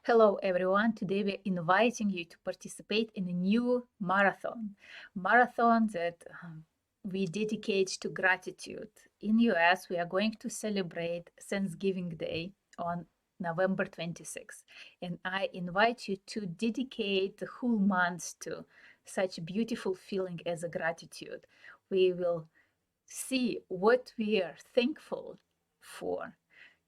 Hello everyone. Today we're inviting you to participate in a new marathon that we dedicate to gratitude. In US, we are going to celebrate Thanksgiving Day on November 26th, and I invite you to dedicate the whole month to such beautiful feeling as a gratitude. We will see what we are thankful for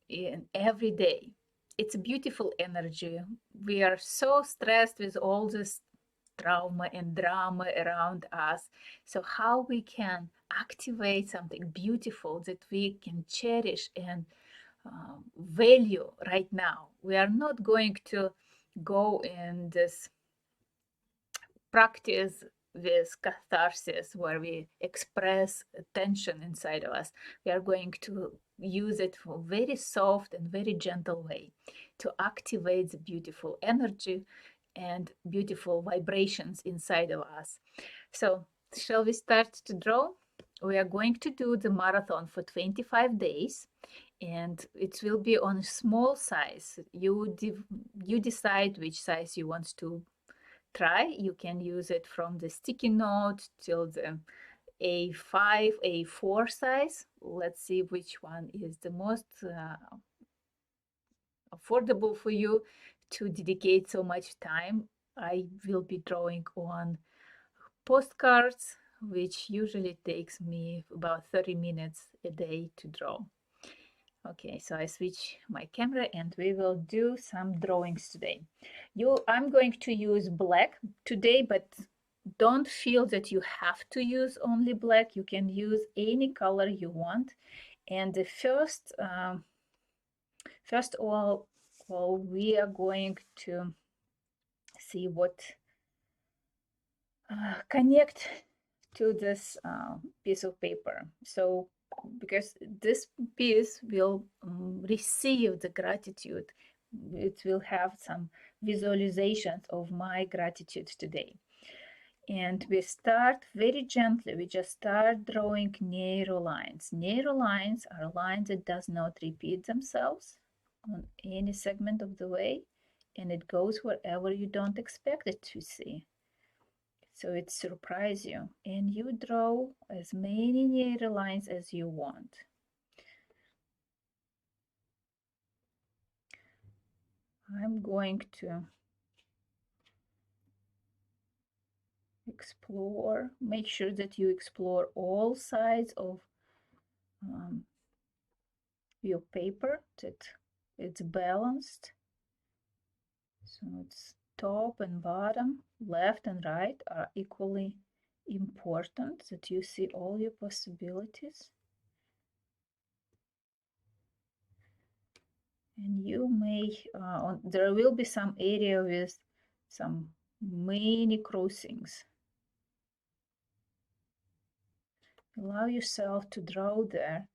in every day. It's a beautiful energy. We are so stressed with all this trauma and drama around us. So how we can activate something beautiful that we can cherish and value right now. We are not going to go in this practice with catharsis where we express tension inside of us. We are going to use it for very soft and very gentle way to activate the beautiful energy and beautiful vibrations inside of us. So shall we start to draw? We are going to do the marathon for 25 days, and it will be on a small size. You decide which size you want to try. You can use it from the sticky note till the A5, A4 size. Let's see which one is the most affordable for you to dedicate so much time. I will be drawing on postcards, which usually takes me about 30 minutes a day to draw. Okay, so I switch my camera and we will do some drawings today. I'm going to use black today, but don't feel that you have to use only black. You can use any color you want. And the first of all, we are going to see what connect to this piece of paper. So because this piece will receive the gratitude, it will have some visualizations of my gratitude today. And we start very gently. We just start drawing narrow lines. Narrow lines are lines that does not repeat themselves on any segment of the way, and it goes wherever you don't expect it to see. So it surprises you, and you draw as many narrow lines as you want. I'm going to explore, make sure that you explore all sides of your paper, that it's balanced. So it's top and bottom, left and right are equally important, that you see all your possibilities. And you may, there will be some area with some many crossings. Allow yourself to draw there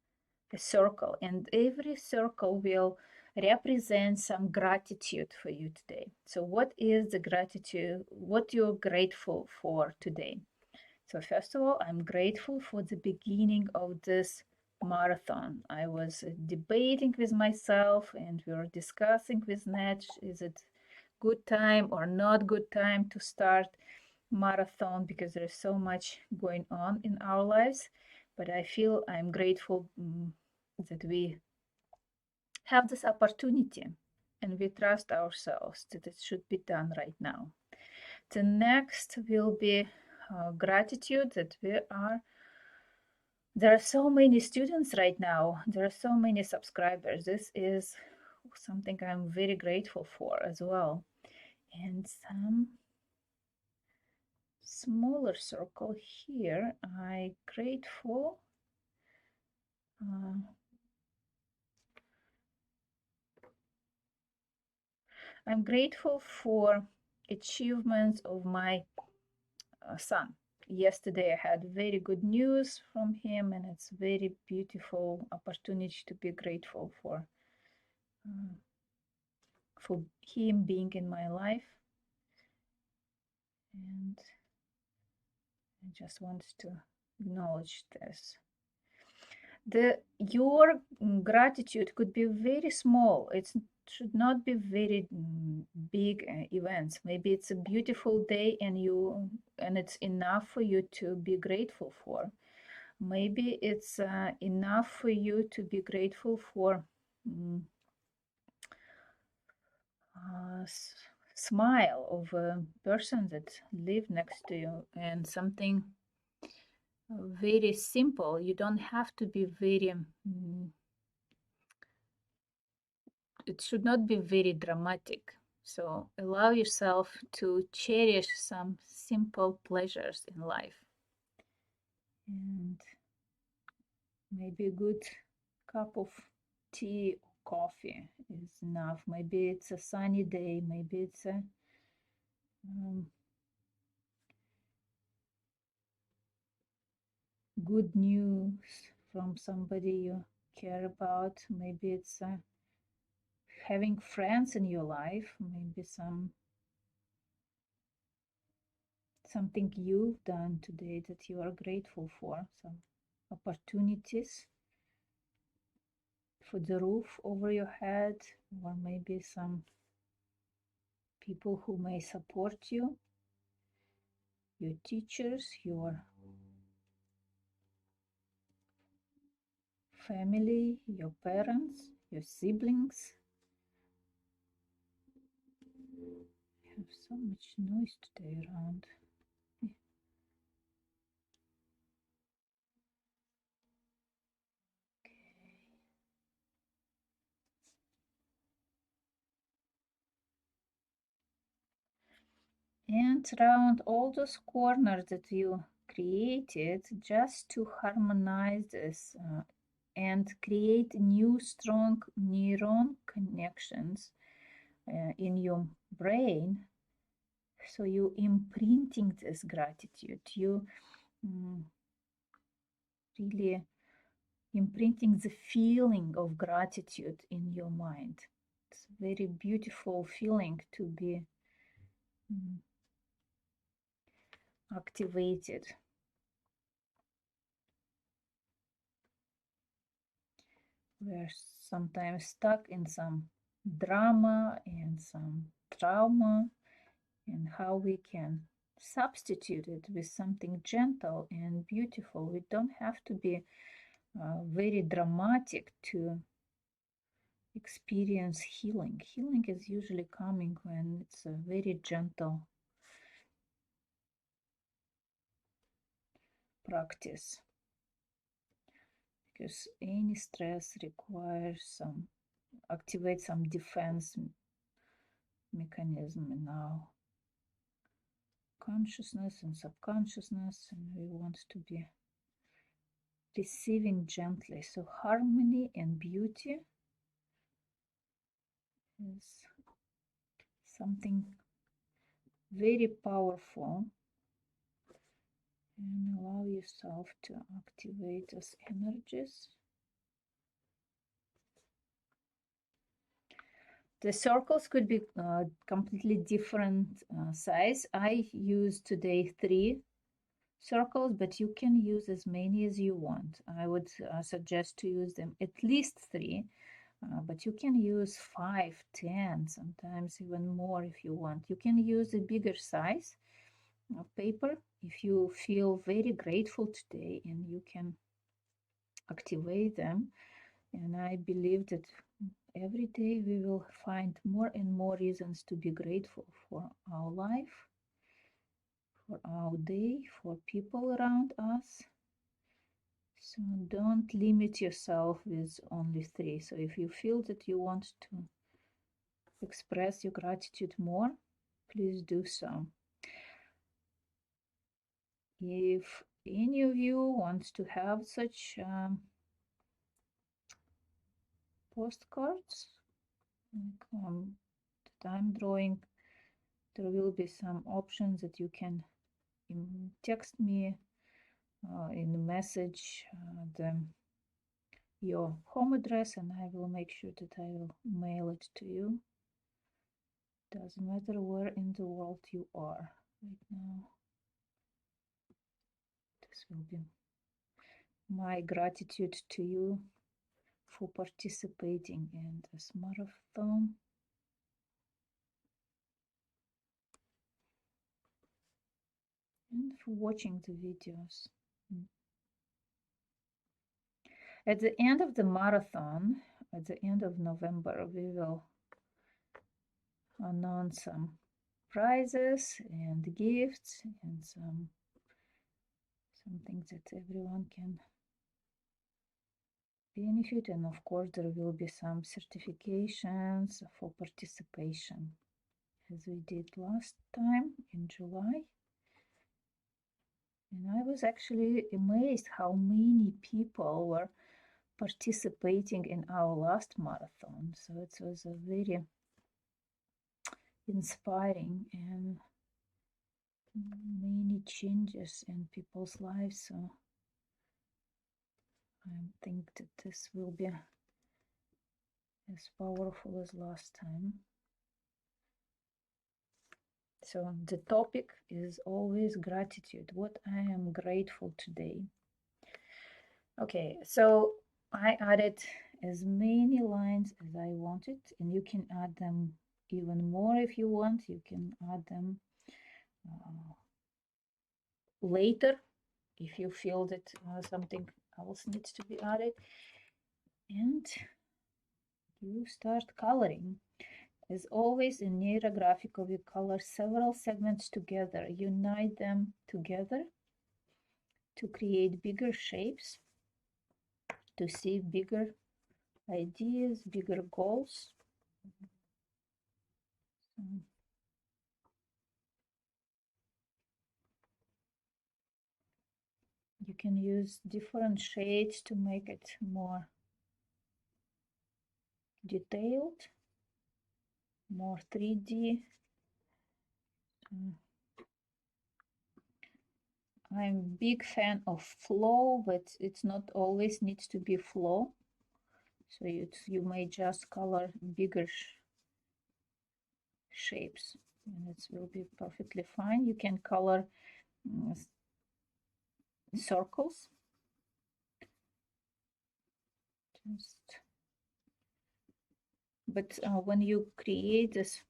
a circle, and every circle will represent some gratitude for you today. So what is the gratitude, what you're grateful for today? So first of all, I'm grateful for the beginning of this marathon. I was debating with myself and we were discussing with Nat, is it good time or not good time to start marathon, because there's so much going on in our lives. But I feel I'm grateful that we have this opportunity and we trust ourselves that it should be done right now. The next will be gratitude that there are so many students right now. There are so many subscribers. This is something I'm very grateful for as well. And some smaller circle here. I'm grateful. I'm grateful for achievements of my son. Yesterday I had very good news from him, and it's very beautiful opportunity to be grateful for him being in my life. And I just want to acknowledge this. Your gratitude could be very small. It should not be very big events. Maybe it's a beautiful day and it's enough for you to be grateful for. Maybe it's enough for you to be grateful for smile of a person that live next to you, and something very simple. You don't have to be very it should not be very dramatic. So allow yourself to cherish some simple pleasures in life. And maybe a good cup of tea or coffee is enough. Maybe it's a sunny day. Maybe it's a good news from somebody you care about. Maybe it's having friends in your life. Maybe something you've done today that you are grateful for. Some opportunities for the roof over your head, or maybe some people who may support you, your teachers, your family, your parents, your siblings. I have so much noise today around. And round all those corners that you created just to harmonize this and create new strong neuron connections in your brain. So you imprinting this gratitude, you really imprinting the feeling of gratitude in your mind. It's a very beautiful feeling to be activated. We're sometimes stuck in some drama and some trauma, and how we can substitute it with something gentle and beautiful. We don't have to be very dramatic to experience healing. Healing is usually coming when it's a very gentle practice, because any stress requires some activate some defense mechanism in our consciousness and subconsciousness, and we want to be receiving gently. So harmony and beauty is something very powerful, and allow yourself to activate those energies. The circles could be completely different size. I use today 3 circles, but you can use as many as you want. I would suggest to use them at least 3, but you can use 5, 10, sometimes even more if you want. You can use a bigger size of paper if you feel very grateful today, and you can activate them. And I believe that every day we will find more and more reasons to be grateful for our life, for our day, for people around us. So don't limit yourself with only 3. So if you feel that you want to express your gratitude more, please do so. If any of you wants to have such postcards that I'm drawing, there will be some options that you can text me in the message your home address, and I will make sure that I will mail it to you. Doesn't matter where in the world you are right now. This will be my gratitude to you for participating in this marathon. and for watching the videos. At the end of the marathon, at the end of November, we will announce some prizes and gifts and some things that everyone can benefit, and of course there will be some certifications for participation as we did last time in July. And I was actually amazed how many people were participating in our last marathon. So it was a very inspiring and many changes in people's lives. So I think that this will be as powerful as last time. So the topic is always gratitude. What I am grateful today. Okay, so I added as many lines as I wanted, and you can add them even more if you want. You can add them later if you feel that something else needs to be added. And you start coloring. As always, in Neurographica, we color several segments together, unite them together to create bigger shapes, to see bigger ideas, bigger goals. You can use different shades to make it more detailed, more 3D. I'm a big fan of flow, but it's not always needs to be flow. So you may just color bigger shapes, and it will be perfectly fine. You can color circles. But when you create this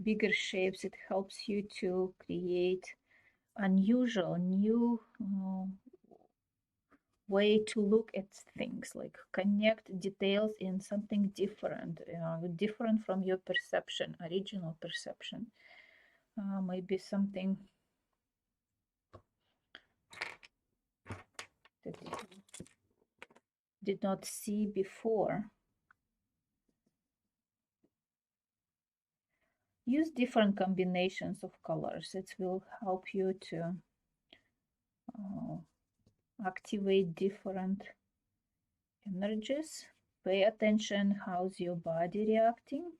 bigger shapes, it helps you to create unusual, new way to look at things, like connect details in something different, different from your perception, original perception. Maybe something that you did not see before. Use different combinations of colors. It will help you to activate different energies. Pay attention how's your body reacting.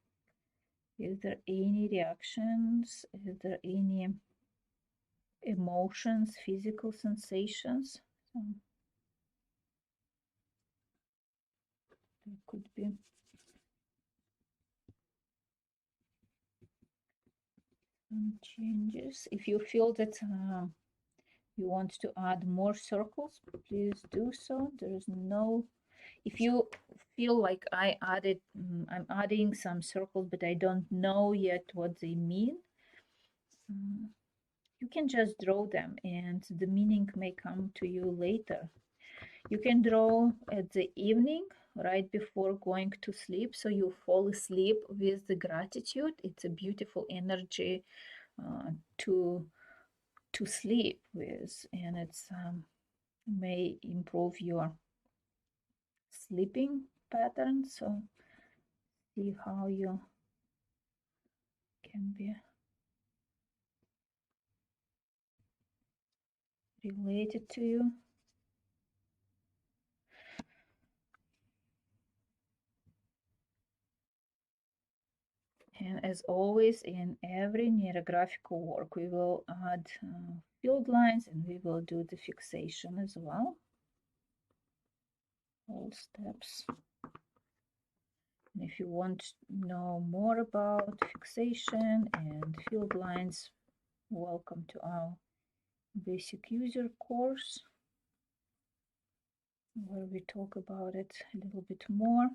Is there any reactions? Is there any emotions, physical sensations? There could be some changes. If you feel that you want to add more circles, please do so. There is no, if you feel like I'm adding some circles, but I don't know yet what they mean, you can just draw them and the meaning may come to you later. You can draw at the evening, right before going to sleep, so you fall asleep with the gratitude. It's a beautiful energy to sleep with, and it's may improve your sleeping pattern. So see how you can be related to you. And as always, in every neurographical work, we will add field lines, and we will do the fixation as well. All steps. And if you want to know more about fixation and field lines, welcome to our basic user course, where we talk about it a little bit more.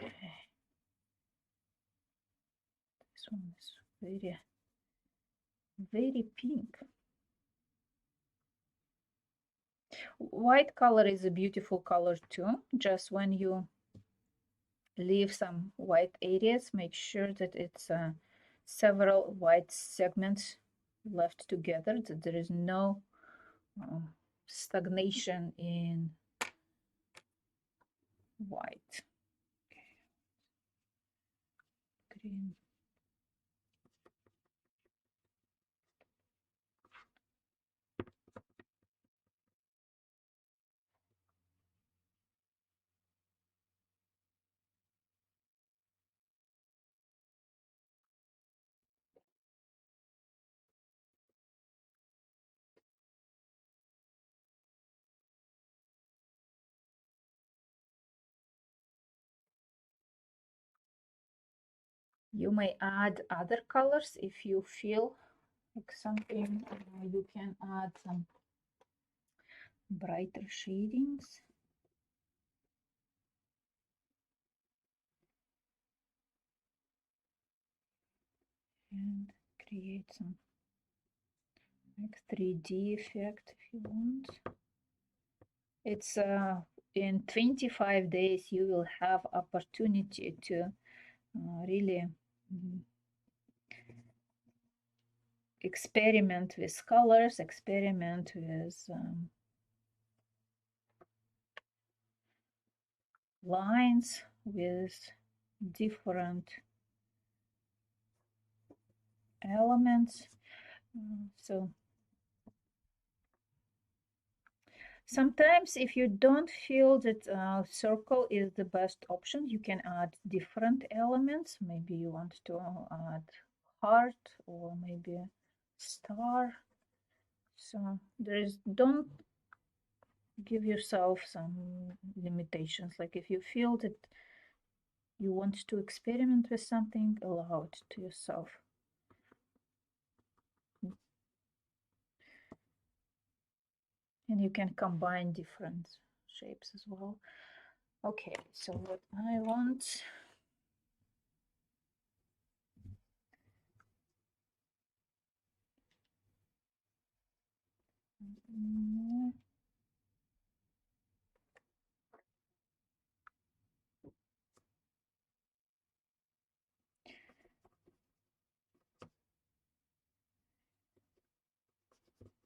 Okay. This one is very, very pink. White color is a beautiful color too. Just when you leave some white areas, make sure that it's several white segments left together, that there is no stagnation in white. Okay. Green. You may add other colors if you feel like something. You can add some brighter shadings. And create some like 3D effect if you want. It's in 25 days you will have opportunity to really experiment with colors, experiment with lines, with different elements. So sometimes if you don't feel that circle is the best option, you can add different elements. Maybe you want to add heart or maybe star. So don't give yourself some limitations. Like if you feel that you want to experiment with something, allow it to yourself. And you can combine different shapes as well. Okay, so what I want,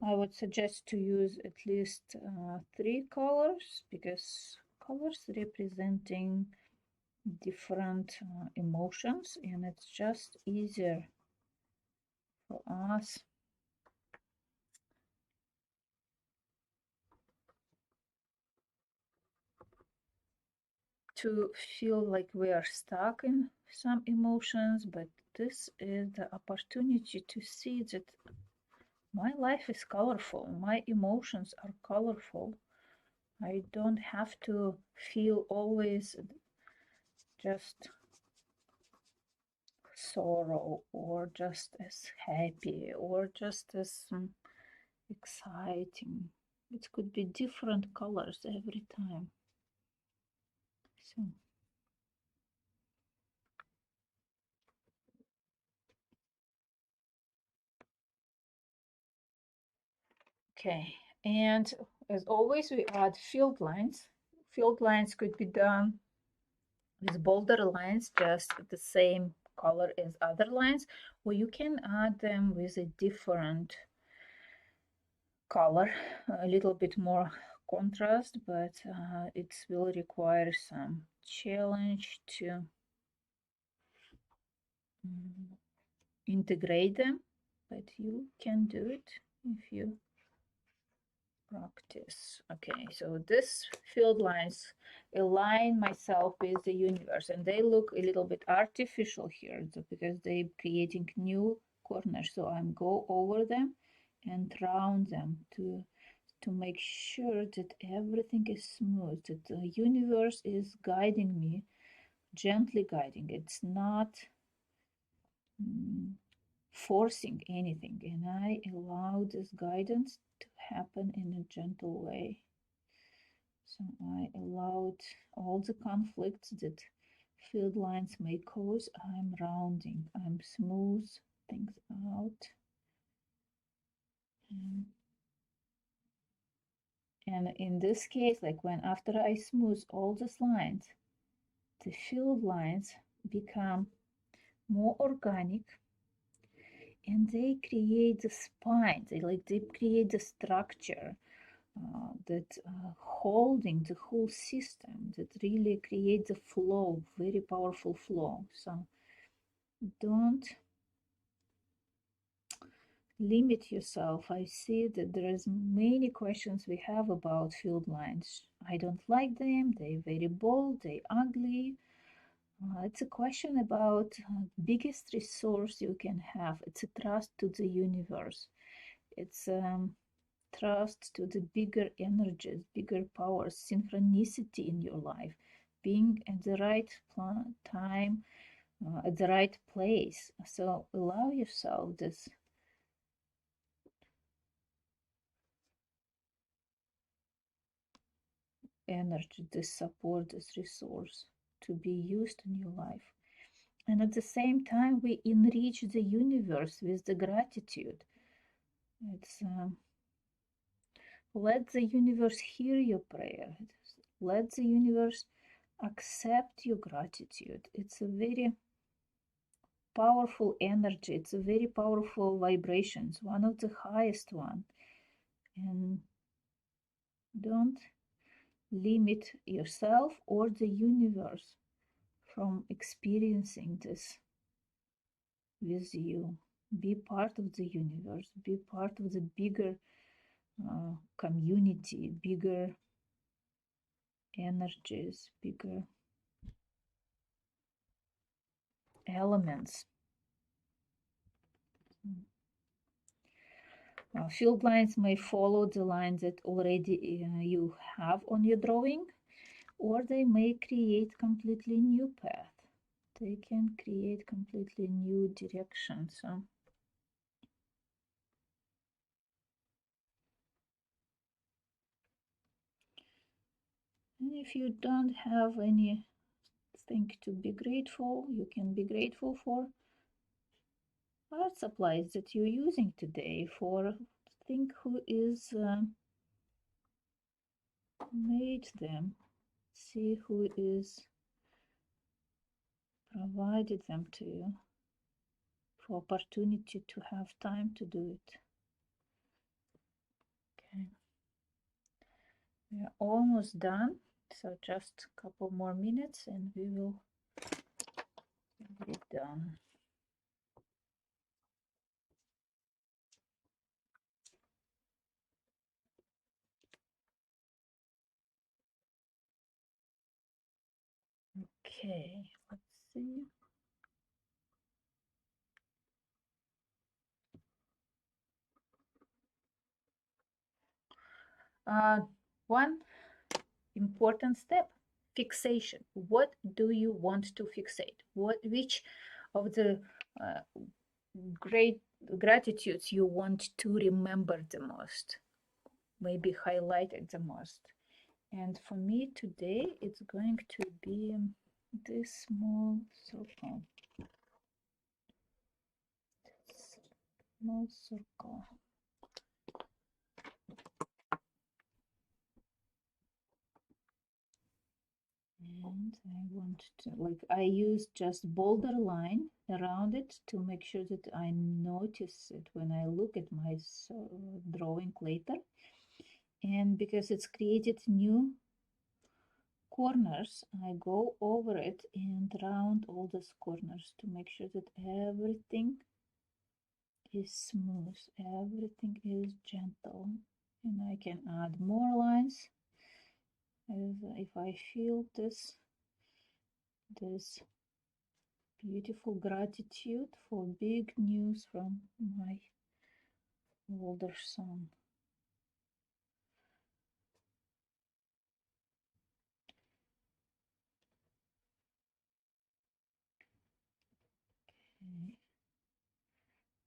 I would suggest to use at least 3 colors, because colors representing different emotions, and it's just easier for us to feel like we are stuck in some emotions, but this is the opportunity to see that my life is colorful, my emotions are colorful. I don't have to feel always just sorrow or just as happy or just as exciting. It could be different colors every time. So okay, and as always we add field lines. Field lines could be done with bolder lines, just the same color as other lines, or you can add them with a different color, a little bit more contrast, but it will require some challenge to integrate them, but you can do it if you practice. Okay, so this field lines align myself with the universe, and they look a little bit artificial here because they're creating new corners. So I'm go over them and round them to make sure that everything is smooth, that the universe is guiding me, gently guiding. It's not forcing anything, and I allow this guidance to happen in a gentle way. So I allowed all the conflicts that Field lines may cause I'm rounding, I'm smooth things out. And in this case, like when after I smooth all these lines, the field lines become more organic and they create the spine, they create the structure that holding the whole system, that really creates a flow, very powerful flow. So don't limit yourself. I see that there's many questions we have about field lines. I don't like them, they're very bold, they're ugly. It's a question about biggest resource you can have. It's a trust to the universe. It's trust to the bigger energies, bigger powers, synchronicity in your life, being at the right time, at the right place. So allow yourself this energy, this support, this resource to be used in your life. And at the same time, we enrich the universe with the gratitude. It's let the universe hear your prayer. Let the universe accept your gratitude. It's a very powerful energy. It's a very powerful vibrations, one of the highest one. And don't limit yourself or the universe from experiencing this with you. Be part of the universe. Be part of the bigger community, bigger energies, bigger elements. Field lines may follow the lines that already you have on your drawing, or they may create completely new path. They can create completely new directions. So and if you don't have anything to be grateful, you can be grateful for art supplies that you're using today, for think who is made them, see who is provided them to you, for opportunity to have time to do it. Okay, we are almost done, so just a couple more minutes and we will be done. Okay, let's see. One important step, fixation. What do you want to fixate? Which of the great gratitudes you want to remember the most, maybe highlighted the most? And for me today, it's going to be this small circle. Small circle. And I want to, like, I use just bolder line around it to make sure that I notice it when I look at my drawing later. And because it's created new corners, I go over it and round all those corners to make sure that everything is smooth, everything is gentle. And I can add more lines if I feel this beautiful gratitude for big news from my older son. Okay.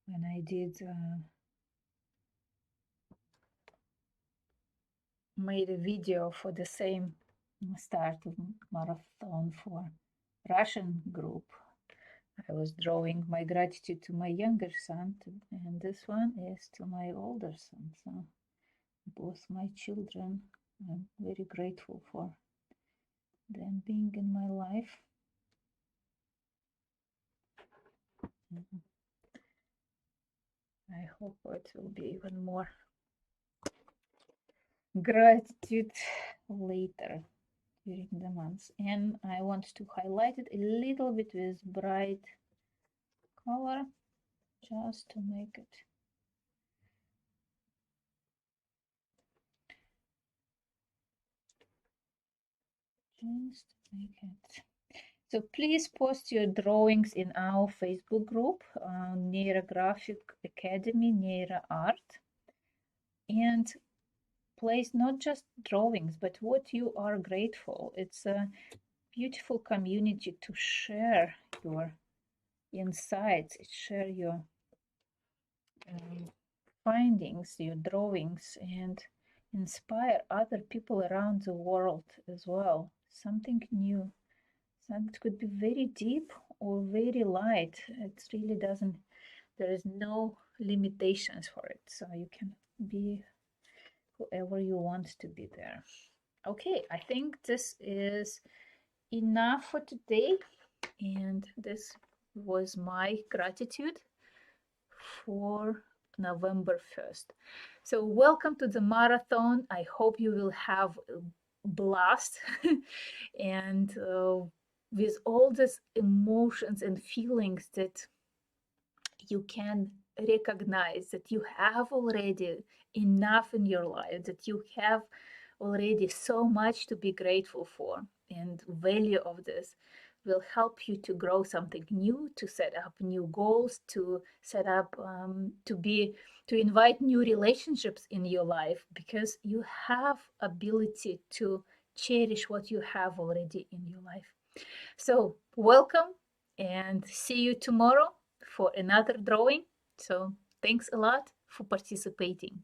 When I did made a video for the same start of marathon for Russian group. I was drawing my gratitude to my younger son, and this one is to my older son. So both my children, I'm very grateful for them being in my life. I hope it will be even more gratitude later during the months. And I want to highlight it a little bit with bright color just to make it so please post your drawings in our Facebook group, Neurographic Academy, Neuroart, and place not just drawings, but what you are grateful. It's a beautiful community to share your insights, share your findings, your drawings, and inspire other people around the world as well. Something new. It could be very deep or very light. It really doesn't, there is no limitations for it. So you can be whoever you want to be there. Okay, I think this is enough for today. And this was my gratitude for November 1st. So welcome to the marathon. I hope you will have a blast and with all these emotions and feelings that you can recognize that you have already enough in your life, that you have already so much to be grateful for, and value of this will help you to grow something new, to set up new goals, to set up to invite new relationships in your life, because you have ability to cherish what you have already in your life. So welcome, and see you tomorrow for another drawing. So thanks a lot for participating.